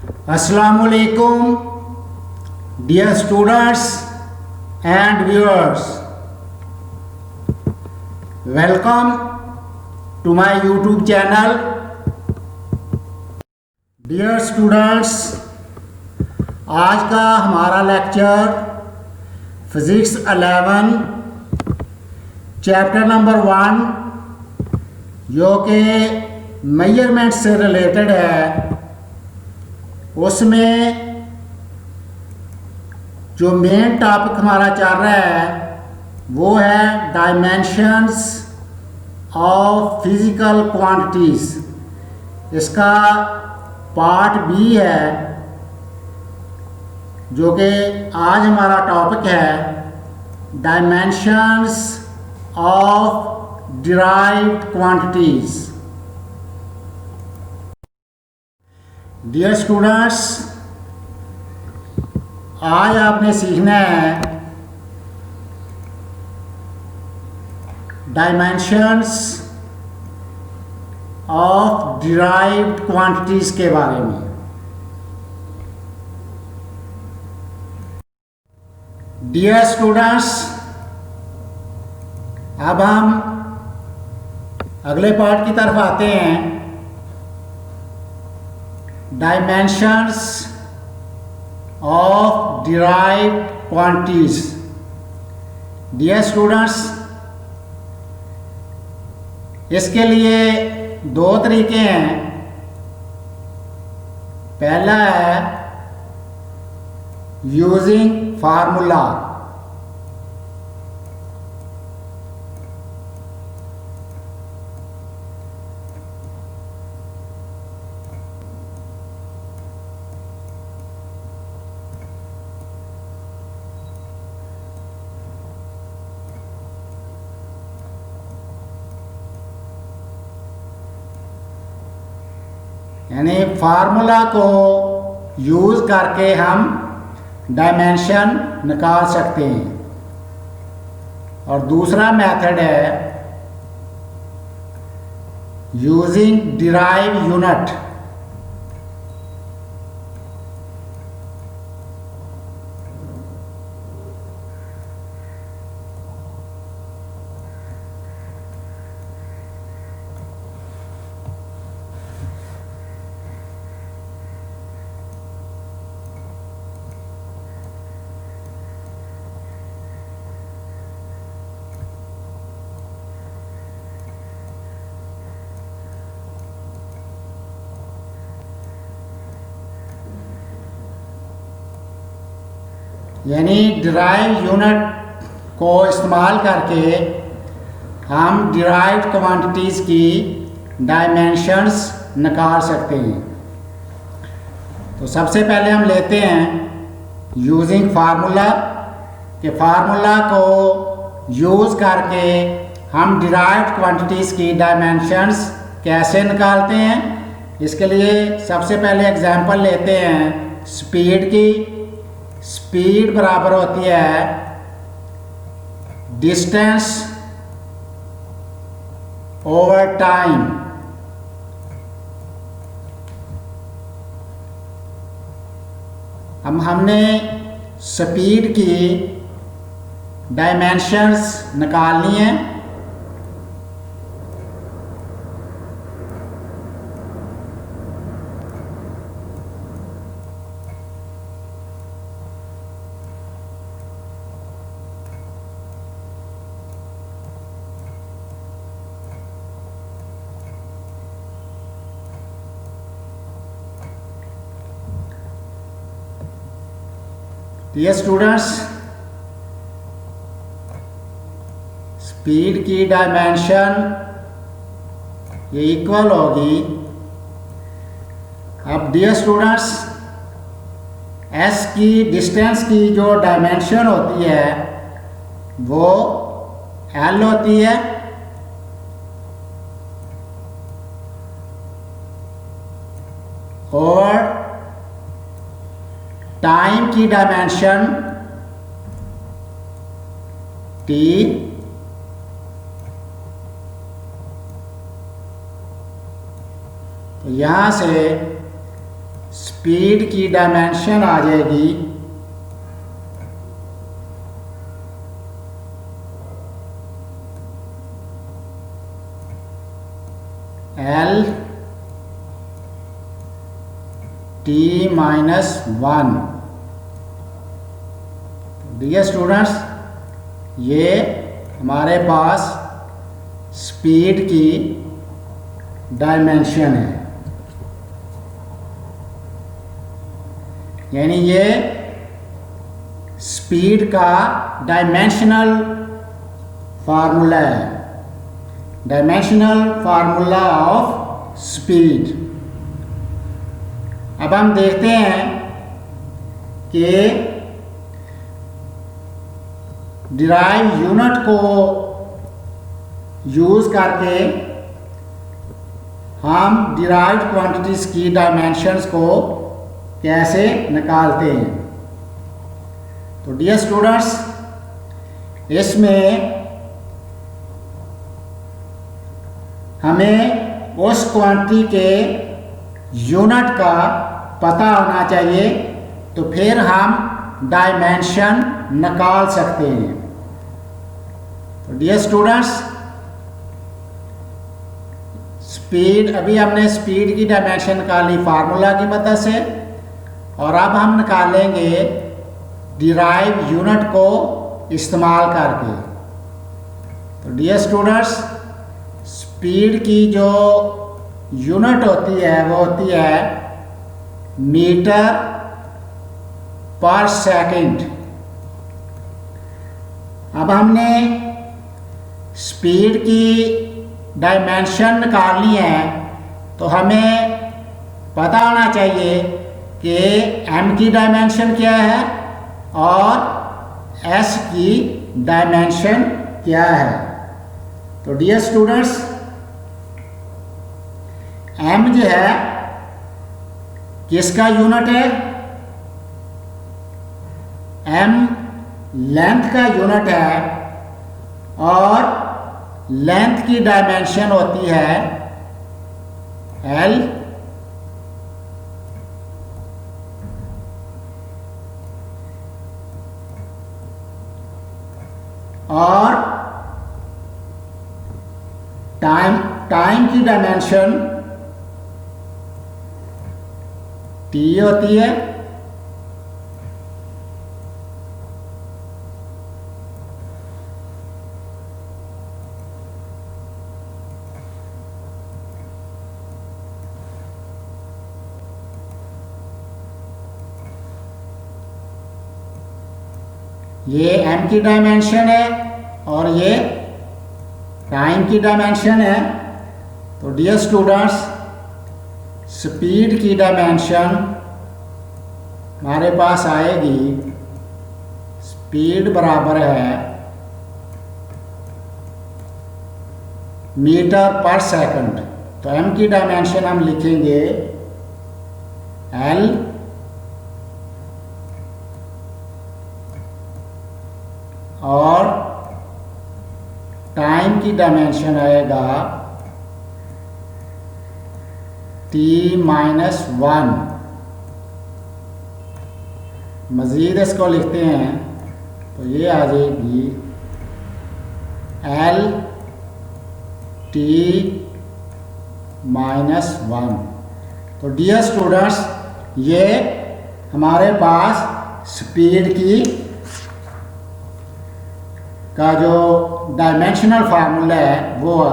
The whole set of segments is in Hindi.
Assalamualaikum, dear students and viewers. Welcome to my YouTube channel. Dear students, आज का हमारा लेक्चर फिजिक्स 11 चैप्टर नंबर 1 जो कि मेजरमेंट से रिलेटेड है, उसमें जो मेन टॉपिक हमारा चल रहा है वो है डायमेंशंस ऑफ फिजिकल क्वांटिटीज़। इसका पार्ट बी है जो कि आज हमारा टॉपिक है dimensions of derived quantities. Dear students, आज आपने सीखना है डायमेंशंस ऑफ डिराइव्ड क्वांटिटीज़ के बारे में। डियर स्टूडेंट्स, अब हम अगले पार्ट की तरफ आते हैं, dimensions of derived quantities. Dear students, इसके लिए दो तरीके हैं। पहला है यूजिंग फार्मूला। यानी फार्मूला को यूज़ करके हम डायमेंशन निकाल सकते हैं। और दूसरा मेथड है यूजिंग डिराइव यूनिट। यानी डिराइव यूनिट को इस्तेमाल करके हम डिराइव्ड क्वांटिटीज़ की डायमेंशंस निकाल सकते हैं। तो सबसे पहले हम लेते हैं यूजिंग फार्मूला, कि फार्मूला को यूज़ करके हम डिराइव्ड क्वांटिटीज़ की डायमेंशंस कैसे निकालते हैं। इसके लिए सबसे पहले एग्जांपल लेते हैं स्पीड की। स्पीड बराबर होती है डिस्टेंस ओवर टाइम। हमने स्पीड की डायमेंशंस निकालनी है। ये स्टूडेंट्स, स्पीड की डायमेंशन ये इक्वल होगी। अब डियर स्टूडेंट्स, एस की डिस्टेंस की जो डायमेंशन होती है वो एल होती है, और टाइम की डायमेंशन टी। तो यहाँ से स्पीड की डायमेंशन आ जाएगी एल टी -1। डियर स्टूडेंट्स, ये हमारे पास स्पीड की डायमेंशन है, यानी ये स्पीड का डायमेंशनल फार्मूला है, डायमेंशनल फार्मूला ऑफ स्पीड। अब हम देखते हैं कि डिराइव यूनिट को यूज़ करके हम डिराइव्ड क्वांटिटीज़ की डायमेंशंस को कैसे निकालते हैं। तो डियर स्टूडेंट्स, इसमें हमें उस क्वांटिटी के यूनिट का पता होना चाहिए, तो फिर हम डायमेंशन निकाल सकते हैं। तो डियर स्टूडेंट्स, स्पीड, अभी हमने स्पीड की डायमेंशन निकाली फार्मूला की मदद से, और अब हम निकालेंगे डिराइव यूनिट को इस्तेमाल करके। तो डियर स्टूडेंट्स, स्पीड की जो यूनिट होती है वो होती है मीटर पर सेकंड। अब हमने स्पीड की डायमेंशन निकालनी है, तो हमें पता होना चाहिए कि m की डायमेंशन क्या है और s की डायमेंशन क्या है। तो डियर स्टूडेंट्स, m जो है किसका यूनिट है? m लेंथ का यूनिट है, और लेंथ की डायमेंशन होती है l, और टाइम की डायमेंशन t होती है। ये m की डायमेंशन है और ये टाइम की डायमेंशन है। तो डियर स्टूडेंट्स, स्पीड की डायमेंशन हमारे पास आएगी, स्पीड बराबर है मीटर पर सेकंड। तो m की डायमेंशन हम लिखेंगे l, और टाइम की डायमेंशन आएगा t-1। मज़ीद इसको लिखते हैं तो ये आ जाएगी l t-1। तो डियर स्टूडेंट्स, ये हमारे पास स्पीड की का जो डायमेंशनल फार्मूला है वो है।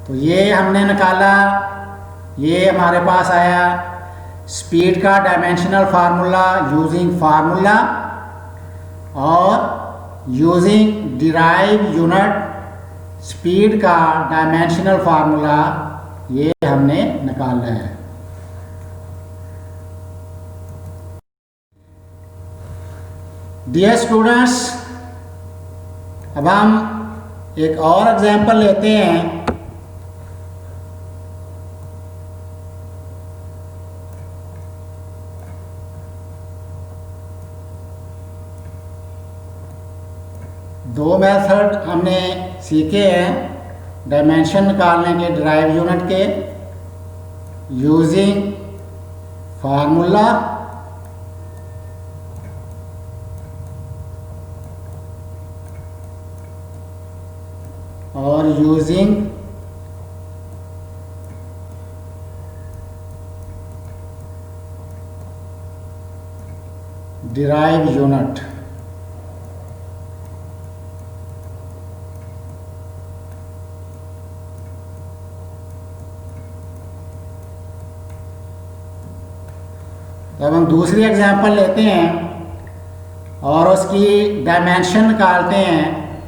तो ये हमने निकाला, ये हमारे पास आया स्पीड का डायमेंशनल फार्मूला यूजिंग फार्मूला, और यूजिंग डिराइव यूनिट स्पीड का डायमेंशनल फार्मूला ये हमने निकाला है। डियर स्टूडेंट्स, अब हम एक और एग्जांपल लेते हैं। दो मेथड हमने सीखे हैं, डायमेंशन निकालने के डिराइव यूनिट के यूजिंग फार्मूला और यूजिंग डिराइव यूनिट। तो अब हम दूसरी एग्जांपल लेते हैं और उसकी डायमेंशन निकालते हैं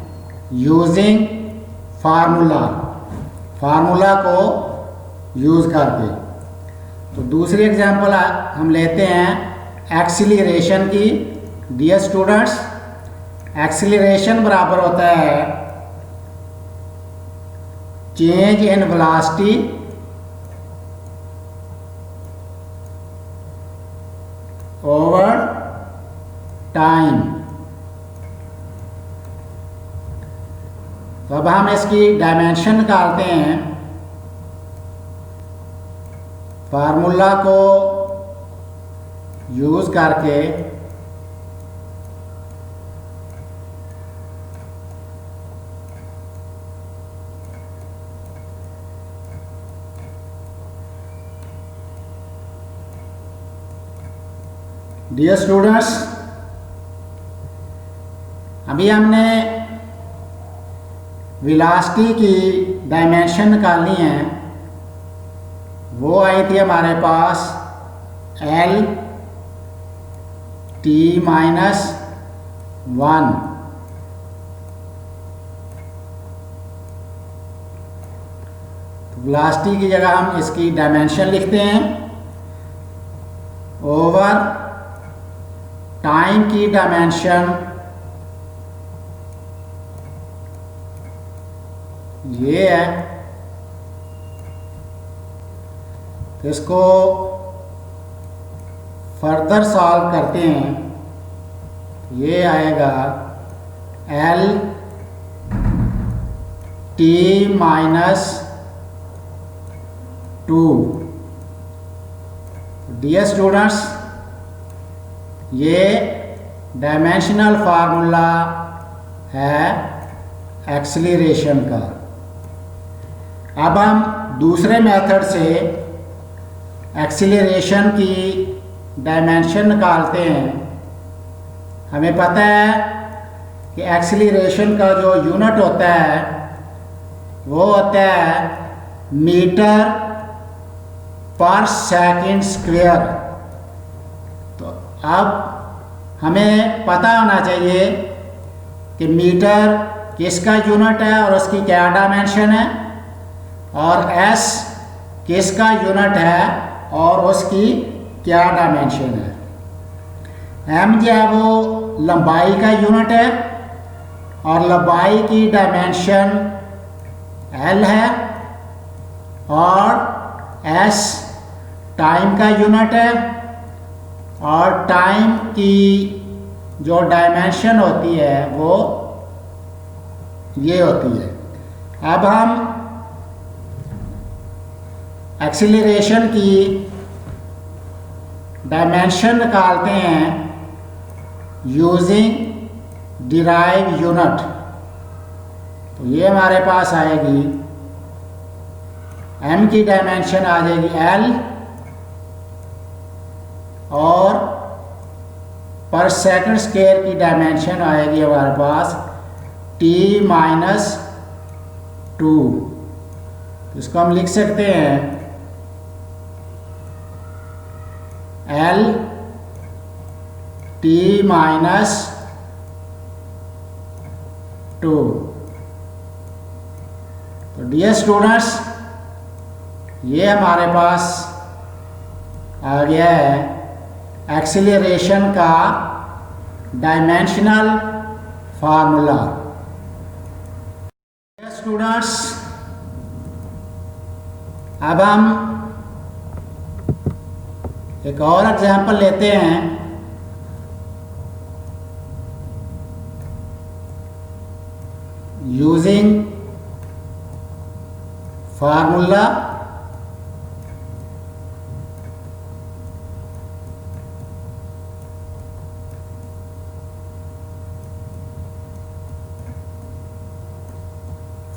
यूजिंग फार्मूला को यूज़ करके। तो दूसरी एग्जांपल हम लेते हैं एक्सीलरेशन की। डियर स्टूडेंट्स, एक्सीलरेशन बराबर होता है change in velocity over time. तो अब हम इसकी डायमेंशन निकालते हैं फार्मूला को यूज़ करके। डियर स्टूडेंट्स, अभी हमने वेलोसिटी की डायमेंशन निकालनी है। वो आई थी हमारे पास L T माइनस 1। वेलोसिटी की जगह हम इसकी डायमेंशन लिखते हैं ओवर टाइम की डायमेंशन ये है। तो इसको फर्दर सॉल्व करते हैं। ये आएगा L T minus 2। Dear students, ये डायमेंशनल फार्मूला है एक्सीलरेशन का। अब हम दूसरे मेथड से एक्सीलरेशन की डायमेंशन निकालते हैं। हमें पता है कि एक्सीलरेशन का जो यूनिट होता है वो होता है मीटर पर सेकंड स्क्वायर। तो अब हमें पता होना चाहिए कि मीटर किसका यूनिट है और उसकी क्या डायमेंशन है, और एस किसका यूनिट है और उसकी क्या डायमेंशन है। एम जो है वो लंबाई का यूनिट है और लंबाई की डायमेंशन एल है, और एस टाइम का यूनिट है और टाइम की जो डायमेंशन होती है वो ये होती है। अब हम एक्सीलरेशन की डायमेंशन निकालते हैं यूजिंग डिराइव यूनिट। तो ये हमारे पास आएगी m की डायमेंशन आ जाएगी l, और पर सेकंड स्क्वायर की डायमेंशन आएगी हमारे पास t माइनस 2। इसको हम लिख सकते हैं L T माइनस 2। तो डियर स्टूडेंट्स, ये हमारे पास आ गया है एक्सीलरेशन का डायमेंशनल फार्मूला। स्टूडेंट्स, अब हम एक और एग्जांपल लेते हैं। यूजिंग फार्मूला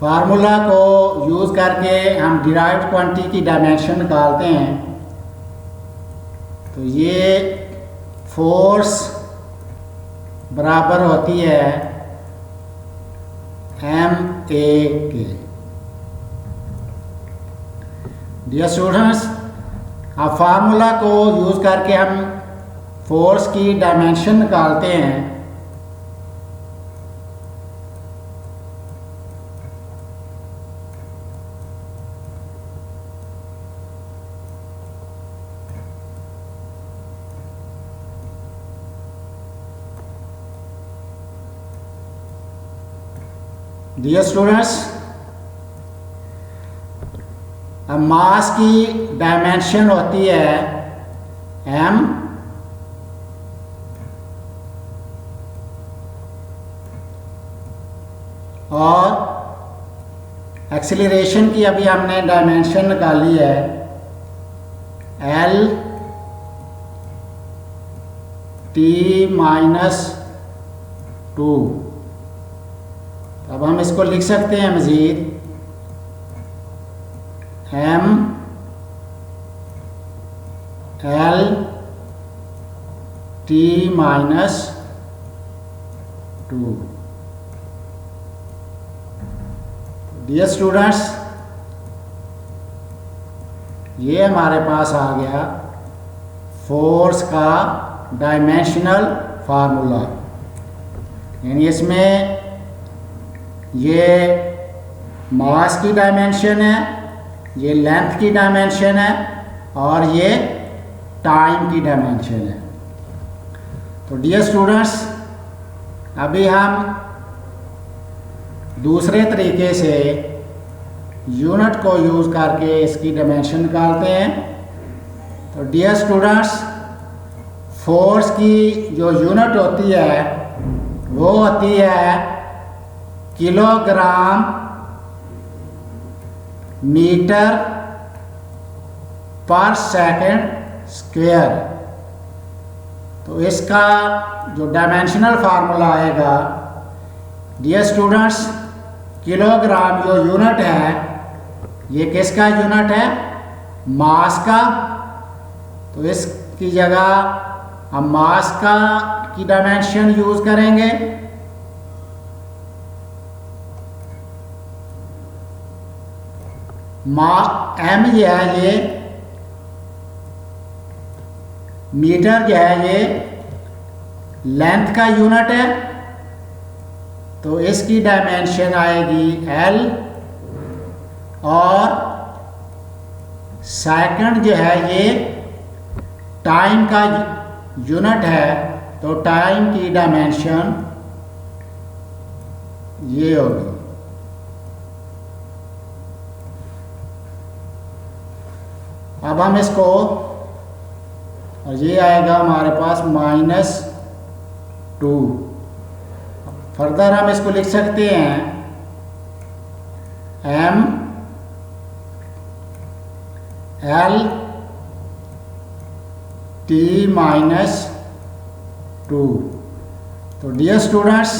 फार्मूला को यूज़ करके हम डिराइव्ड क्वांटिटी की डायमेंशन निकालते हैं। तो ये फोर्स बराबर होती है एम ए के। डियर स्टूडेंट्स, अब फार्मूला को यूज़ करके हम फोर्स की डायमेंशन निकालते हैं। डियर स्टूडेंट्स, अब मास की डायमेंशन होती है m, और एक्सीलरेशन की अभी हमने डायमेंशन निकाली है l t-2। अब हम इसको लिख सकते हैं मज़ीद m l t-2। Dear students, ये हमारे पास आ गया फोर्स का डायमेंशनल फार्मूला। यानी इसमें ये मास की डायमेंशन है, ये लेंथ की डायमेंशन है, और ये टाइम की डायमेंशन है। तो डियर स्टूडेंट्स, अभी हम दूसरे तरीके से यूनिट को यूज़ करके इसकी डायमेंशन निकालते हैं। तो डियर स्टूडेंट्स, फोर्स की जो यूनिट होती है वो होती है kilogram metre per second square. तो इसका जो डायमेंशनल फार्मूला आएगा, डियर स्टूडेंट्स, किलोग्राम जो यूनिट है ये किसका यूनिट है? मास का। तो इसकी जगह हम मास का की डायमेंशन यूज़ करेंगे। एम जो है ये मीटर जो है ये लेंथ का यूनिट है, तो इसकी डायमेंशन आएगी एल, और सेकंड जो है ये टाइम का यूनिट है, तो टाइम की डायमेंशन ये होगी। अब हम इसको, और ये आएगा हमारे पास -2। फर्दर हम इसको लिख सकते हैं m l t-2। तो डियर स्टूडेंट्स,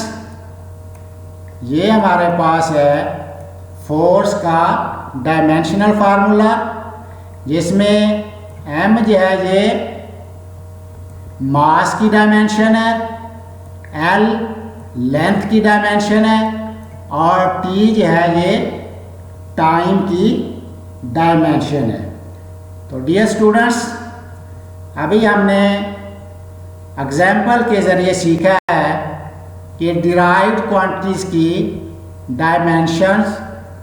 ये हमारे पास है फोर्स का डायमेंशनल फार्मूला, जिसमें m जो है ये मास की डायमेंशन है, l लेंथ की डायमेंशन है, और t जो है ये टाइम की डायमेंशन है। तो डियर स्टूडेंट्स, अभी हमने एग्जाम्पल के ज़रिए सीखा है कि डिराइव्ड क्वांटिटीज़ की डायमेंशंस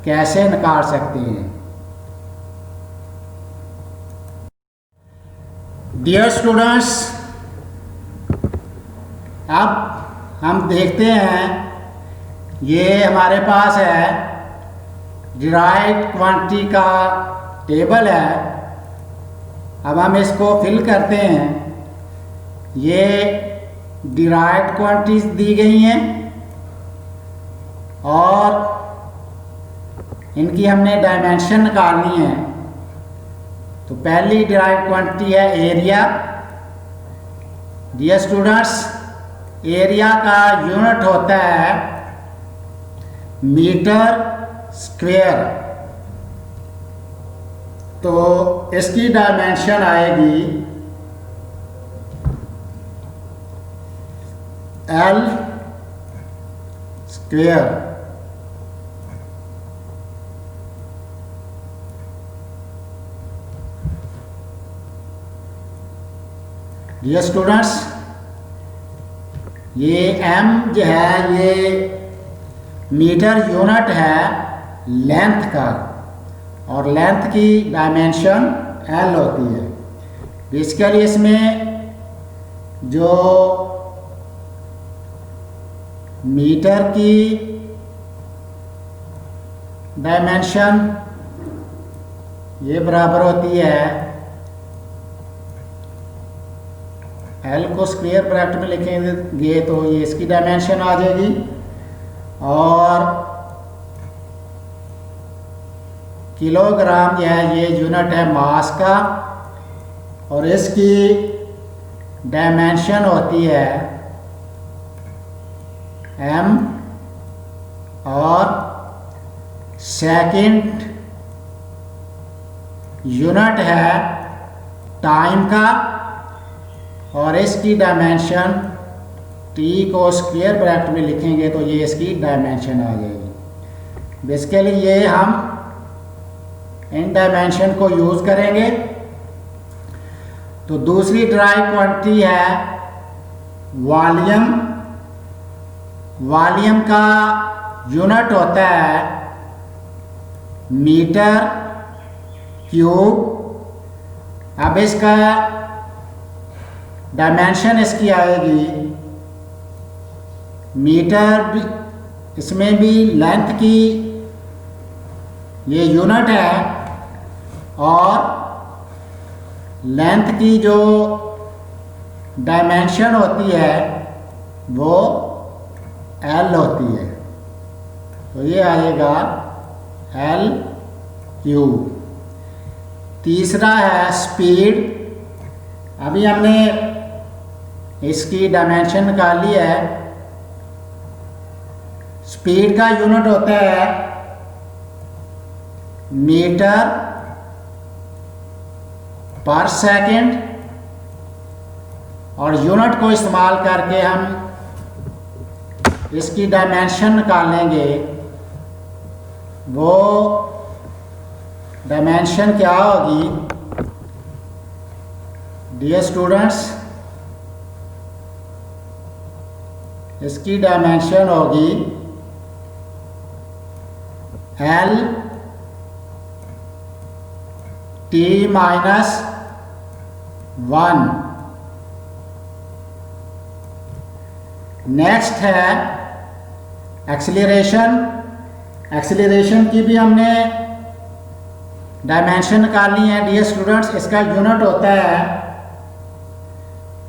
कैसे निकाल सकते हैं। डियर स्टूडेंट्स, अब हम देखते हैं, ये हमारे पास है डिराइव्ड क्वांटिटी का टेबल है। अब हम इसको फिल करते हैं। ये डिराइव्ड क्वांटिटीज दी गई हैं, और इनकी हमने डायमेंशन निकालनी है। तो पहली डिराइव क्वांटिटी है एरिया। डियर स्टूडेंट्स, एरिया का यूनिट होता है मीटर स्क्वायर। तो इसकी डायमेंशन आएगी L स्क्वायर। डियर स्टूडेंट्स, ये m जो है ये मीटर यूनिट है लेंथ का, और लेंथ की डायमेंशन L होती है। बेसिकली इसमें जो मीटर की डायमेंशन ये बराबर होती है L को स्क्वायर ब्रैकेट में लिखेंगे तो ये इसकी डायमेंशन आ जाएगी, और किलोग्राम जो है ये यूनिट है मास का, और इसकी डायमेंशन होती है m, और सेकंड यूनिट है टाइम का, और इसकी डायमेंशन t को स्क्वायर ब्रैकेट में लिखेंगे तो ये इसकी डायमेंशन आ जाएगी। बेसिकली ये हम इन डायमेंशन को यूज करेंगे। तो दूसरी डिराइव क्वांटिटी है वॉल्यूम। वॉल्यूम का यूनिट होता है मीटर क्यूब। अब इसका डायमेंशन इसकी आएगी मीटर, इसमें भी लेंथ की ये यूनिट है, और लेंथ की जो डायमेंशन होती है वो L होती है। तो ये आएगा L क्यूब। तीसरा है स्पीड। अभी हमने इसकी डायमेंशन निकाली है। स्पीड का यूनिट होता है मीटर पर सेकंड, और यूनिट को इस्तेमाल करके हम इसकी डायमेंशन निकालेंगे। वो डायमेंशन क्या होगी डियर स्टूडेंट्स? इसकी डायमेंशन होगी L T माइनस 1। नेक्स्ट है एक्सीलरेशन। एक्सीलरेशन की भी हमने डायमेंशन निकालनी है डियर स्टूडेंट्स। इसका यूनिट होता है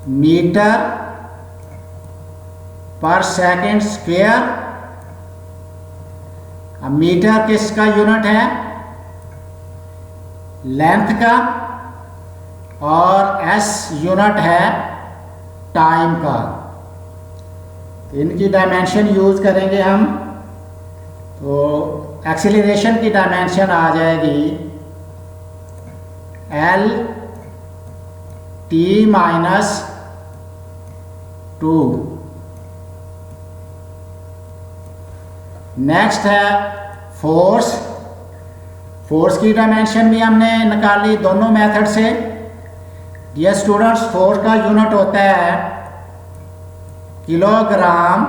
मीटर पर सेकंड स्क्वायर। अब मीटर किसका यूनिट है? लेंथ का, और S यूनिट है टाइम का। इनकी डायमेंशन यूज करेंगे हम। तो एक्सीलरेशन की डायमेंशन आ जाएगी L T माइनस 2। नेक्स्ट है फोर्स। फोर्स की डायमेंशन भी हमने निकाली दोनों मेथड से। ये स्टूडेंट्स, फोर्स का यूनिट होता है kilogram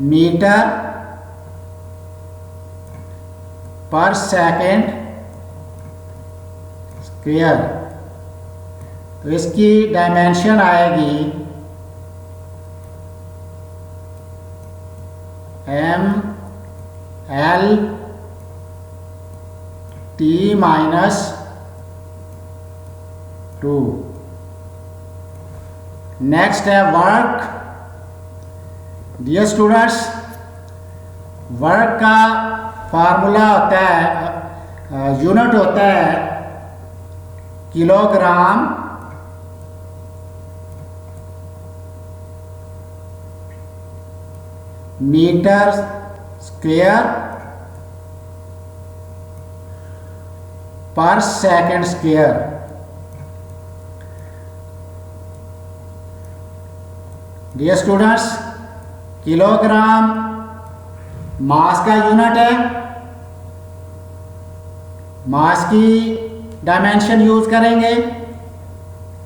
metre per second square. तो इसकी डायमेंशन आएगी M L T minus 2। Next है वर्क। डियर स्टूडेंट्स, वर्क का फार्मूला होता है, यूनिट होता है kilogram metre square per second square. Dear students, kilogram mass का यूनिट है, मास की डायमेंशन यूज करेंगे।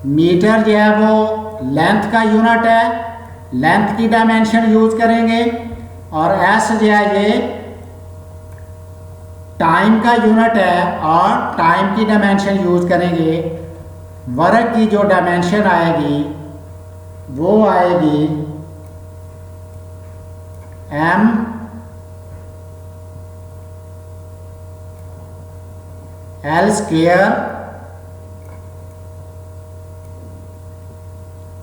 मीटर जो है वो लेंथ का यूनिट है, लेंथ की डायमेंशन यूज करेंगे। और एस जो है ये टाइम का यूनिट है और टाइम की डायमेंशन यूज करेंगे। वर्क की जो डायमेंशन आएगी वो आएगी M L square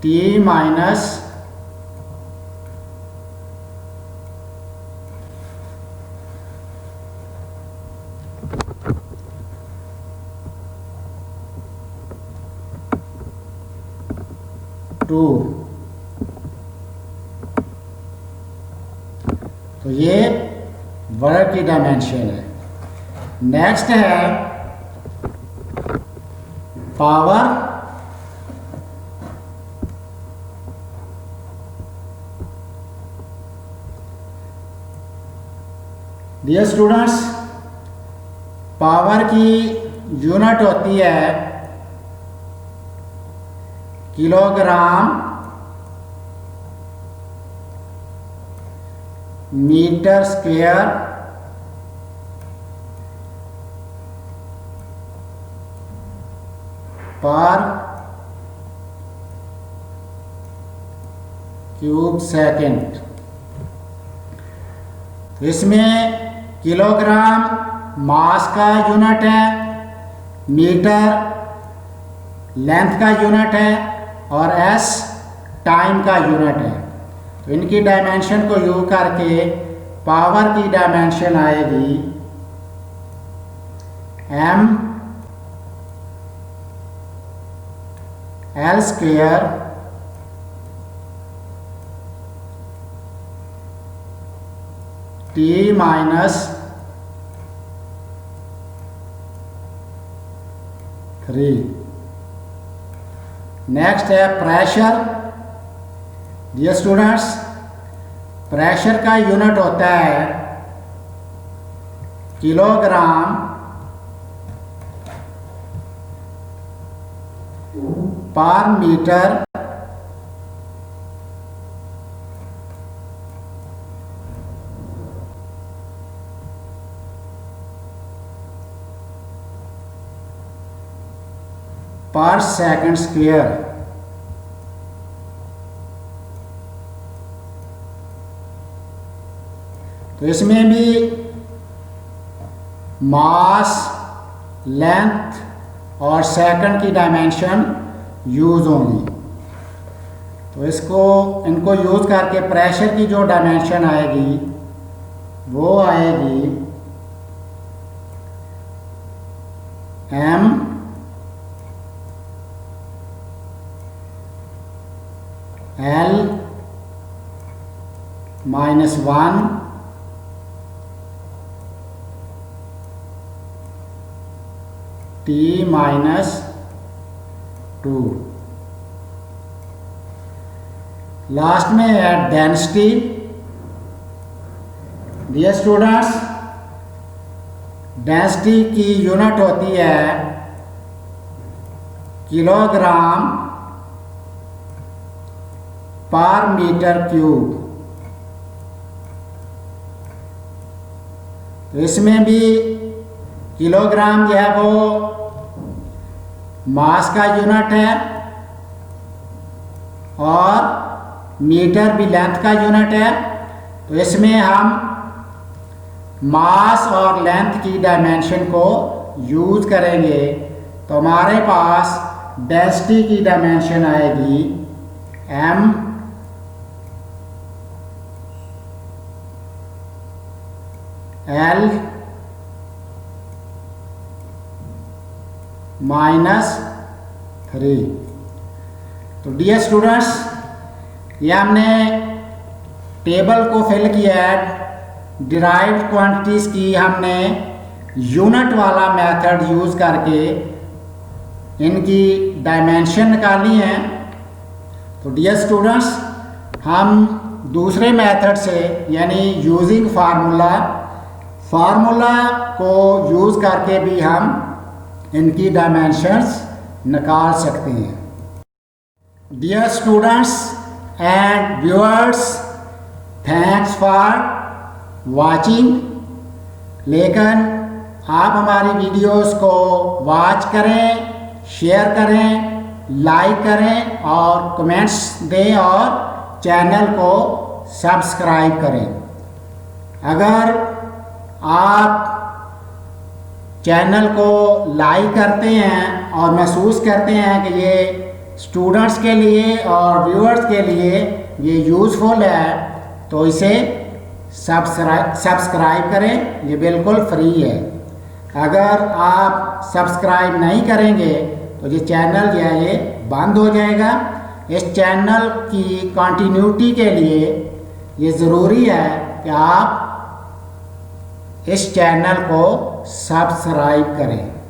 T minus two. तो ये वर्क की डायमेंशन है। नेक्स्ट है पावर। डियर स्टूडेंट्स, पावर की यूनिट होती है kilogram metre square per cube second. तो इसमें किलोग्राम मास का यूनिट है, मीटर लेंथ का यूनिट है और एस टाइम का यूनिट है। तो इनकी डायमेंशन को यूज करके पावर की डायमेंशन आएगी M L square T minus 3। Next है प्रेशर। डियर स्टूडेंट्स, प्रेशर का यूनिट होता है किलोग्राम पर मीटर पर सेकंड स्क्वायर। तो इसमें भी मास, लेंथ और सेकंड की डायमेंशन यूज होंगी। तो इनको यूज करके प्रेशर की जो डायमेंशन आएगी वो आएगी M L minus 1 T minus 2। Last में है डेंसिटी। डियर स्टूडेंट्स, डेंसिटी की यूनिट होती है किलोग्राम पर मीटर क्यूब। तो इसमें भी किलोग्राम जो है वो मास का यूनिट है और मीटर भी लेंथ का यूनिट है। तो इसमें हम मास और लेंथ की डायमेंशन को यूज करेंगे। तो हमारे पास डेंसिटी की डायमेंशन आएगी एम L -3। तो डियर स्टूडेंट्स, ये हमने टेबल को फिल किया है। डिराइव्ड क्वांटिटीज़ की हमने यूनिट वाला मेथड यूज़ करके इनकी डायमेंशन निकाली हैं। तो डियर स्टूडेंट्स, हम दूसरे मेथड से यानी यूजिंग फार्मूला को यूज़ करके भी हम इनकी डायमेंशंस निकाल सकते हैं। Dear students and viewers, thanks for watching. लेकिन आप हमारी वीडियोस को वॉच करें, शेयर करें, लाइक करें और कमेंट्स दें और चैनल को सब्सक्राइब करें। अगर आप चैनल को लाइक करते हैं और महसूस करते हैं कि ये स्टूडेंट्स के लिए और व्यूअर्स के लिए ये यूज़फुल है, तो इसे सब्सक्राइब करें। ये बिल्कुल फ्री है। अगर आप सब्सक्राइब नहीं करेंगे तो ये चैनल जो है ये बंद हो जाएगा। इस चैनल की कंटिन्यूटी के लिए ये ज़रूरी है कि आप इस चैनल को सब्सक्राइब करें।